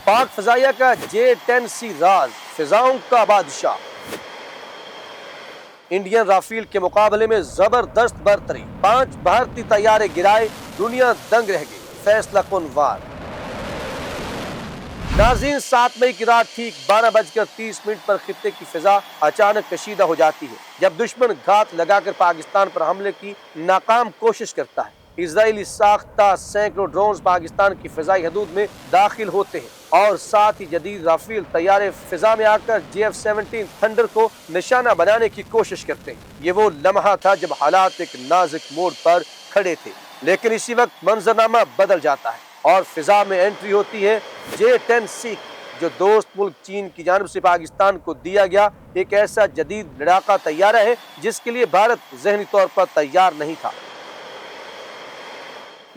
پاک فضائیہ کا J-10C راز، فضاؤں کا بادشاہ۔ انڈین رافیل کے مقابلے میں زبردست برتری، 5 بھارتی طیارے گرائے، دنیا دنگ رہ گئی، فیصلہ کن وار۔ ناظرین، 7 مئی کی رات ٹھیک 12:30 پر خطے کی فضا اچانک کشیدہ ہو جاتی ہے جب دشمن گھات لگا کر پاکستان پر حملے کی ناکام کوشش کرتا ہے۔ اسرائیلی ساختہ سینکڑوں ڈرونز پاکستان کی فضائی حدود میں داخل ہوتے ہیں اور ساتھ ہی جدید رافیل طیارے فضا میں آ کر JF-17 تھنڈر کو نشانہ بنانے کی کوشش کرتے ہیں۔ یہ وہ لمحہ تھا جب حالات ایک نازک موڑ پر کھڑے تھے، لیکن اسی وقت منظرنامہ بدل جاتا ہے اور فضا میں انٹری ہوتی ہے J-10C، جو دوست ملک چین کی جانب سے پاکستان کو دیا گیا ایک ایسا جدید لڑاکا طیارہ ہے جس کے لیے بھارت ذہنی طور پر تیار نہیں تھا۔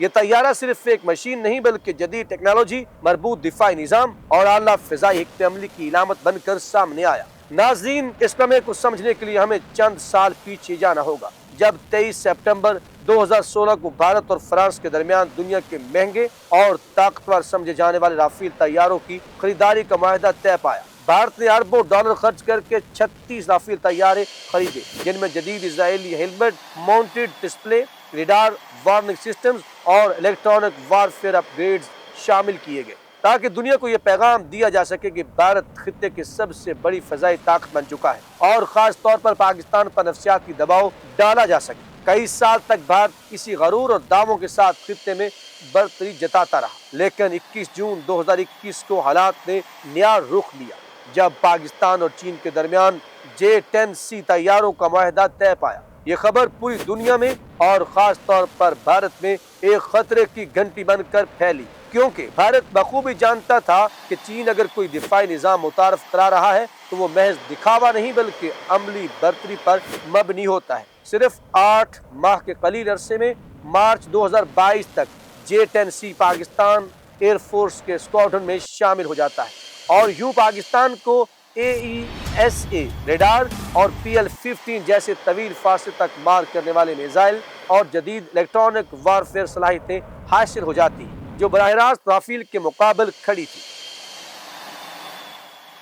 یہ طیارہ صرف ایک مشین نہیں بلکہ جدید ٹیکنالوجی، مربوط دفاعی نظام اور اعلیٰ فضائی حکمت عملی کی علامت بن کر سامنے آیا۔ ناظرین، اس لمحے کو سمجھنے کے لیے ہمیں چند سال پیچھے جانا ہوگا، جب 23 سپٹمبر 2016 کو بھارت اور فرانس کے درمیان دنیا کے مہنگے اور طاقتور سمجھے جانے والے رافیل طیاروں کی خریداری کا معاہدہ طے پایا۔ بھارت نے اربوں ڈالر خرچ کر کے 36 رافیل طیارے خریدے، جن میں جدید اسرائیلی helmet mounted display, radar warning systems اور الیکٹرانک وارفیئر اپ گریڈز شامل کیے گئے، تاکہ دنیا کو یہ پیغام دیا جا سکے کہ بھارت خطے کی سب سے بڑی فضائی طاقت بن چکا ہے اور خاص طور پر پاکستان پر نفسیاتی دباؤ ڈالا جا سکے۔ کئی سال تک بھارت کسی غرور اور دعووں کے ساتھ خطے میں برتری جتاتا رہا، لیکن 21 جون 2021 کو حالات نے نیا رخ لیا جب پاکستان اور چین کے درمیان J-10C طیاروں کا معاہدہ طے پایا۔ یہ خبر پوری دنیا میں اور خاص طور پر بھارت میں ایک خطرے کی گھنٹی بن کر پھیلی، کیونکہ بھارت بخوبی جانتا تھا کہ چین اگر کوئی دفاعی نظام متعارف کرا رہا ہے تو وہ محض دکھاوا نہیں بلکہ عملی برتری پر مبنی ہوتا ہے۔ صرف 8 ماہ کے قلیل عرصے میں مارچ 2022 تک J-10C پاکستان ایئر فورس کے اسکواڈرن میں شامل ہو جاتا ہے اور یوں پاکستان کو AESA ریڈار اور PL-15 جیسے طویل فاصلے تک مار کرنے والے میزائل اور جدید الیکٹرانک وارفیئر صلاحیتیں حاصل ہو جاتی ہیں جو براہ راست رافیل کے مقابل کھڑی تھی۔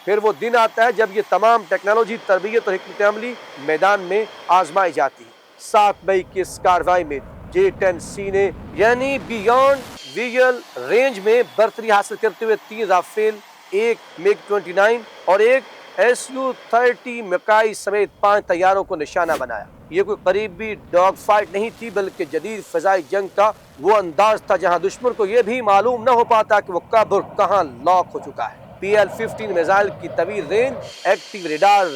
پھر وہ دن آتا ہے جب یہ تمام ٹیکنالوجی، تربیت اور حکمت عملی میدان میں آزمائی جاتی ہے۔ 7 مئی کی اس کارروائی میں J-10C نے یعنی بیانڈ ویژول رینج میں برتری حاصل کرتے ہوئے 3 رافیل، ایک MiG-29 اور ایک Su-30 مکائی سمیت 5 طیاروں کو نشانہ بنایا۔ یہ کوئی قریبی ڈاگ فائٹ نہیں تھی بلکہ جدید فضائی جنگ کا وہ انداز تھا جہاں دشمن کو یہ بھی معلوم نہ ہو پاتا کہ وہ کب اور کہاں لاک ہو چکا ہے۔ PL-15 میزائل کی طویل رینج، ایکٹیو ریڈار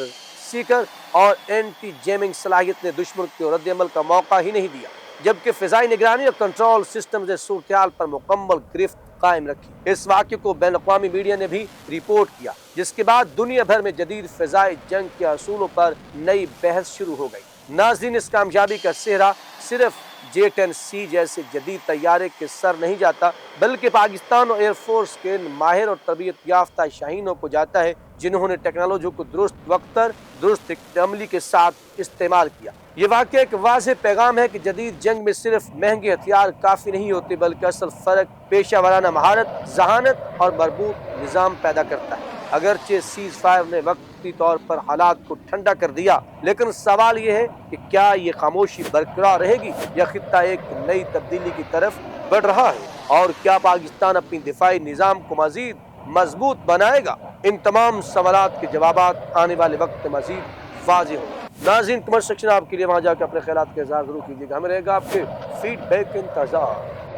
سیکر اور اینٹی جیمنگ صلاحیت نے دشمن کو رد عمل کا موقع ہی نہیں دیا، جبکہ فضائی نگرانی اور کنٹرول سسٹم نے صورتحال پر مکمل گرفت قائم رکھی۔ اس واقعے کو بین الاقوامی میڈیا نے بھی رپورٹ کیا، جس کے بعد دنیا بھر میں جدید فضائی جنگ کے اصولوں پر نئی بحث شروع ہو گئی۔ ناظرین، اس کامیابی کا سہرا صرف J-10C جیسے جدید طیارے کے سر نہیں جاتا بلکہ پاکستان اور ایئر فورس کے ماہر اور تربیت یافتہ شاہینوں کو جاتا ہے جنہوں نے ٹیکنالوجی کو درست وقت پر درست حکمت عملی کے ساتھ استعمال کیا۔ یہ واقعہ ایک واضح پیغام ہے کہ جدید جنگ میں صرف مہنگے ہتھیار کافی نہیں ہوتے بلکہ اصل فرق پیشہ ورانہ مہارت، ذہانت اور مربوط نظام پیدا کرتا ہے۔ اگرچہ سیز فائر نے وقتی طور پر حالات کو ٹھنڈا کر دیا، لیکن سوال یہ ہے کہ کیا یہ خاموشی برقرار رہے گی یا خطہ ایک نئی تبدیلی کی طرف بڑھ رہا ہے، اور کیا پاکستان اپنی دفاعی نظام کو مزید مضبوط بنائے گا؟ ان تمام سوالات کے جوابات آنے والے وقت میں مزید واضح ہوں گے۔ ناظرین، کمنٹ سیکشن آپ کے لیے، وہاں جا کے اپنے خیالات کا اظہار ضرور کیجیے گا، ہمیں رہے گا آپ کے فیڈ بیک کا انتظار۔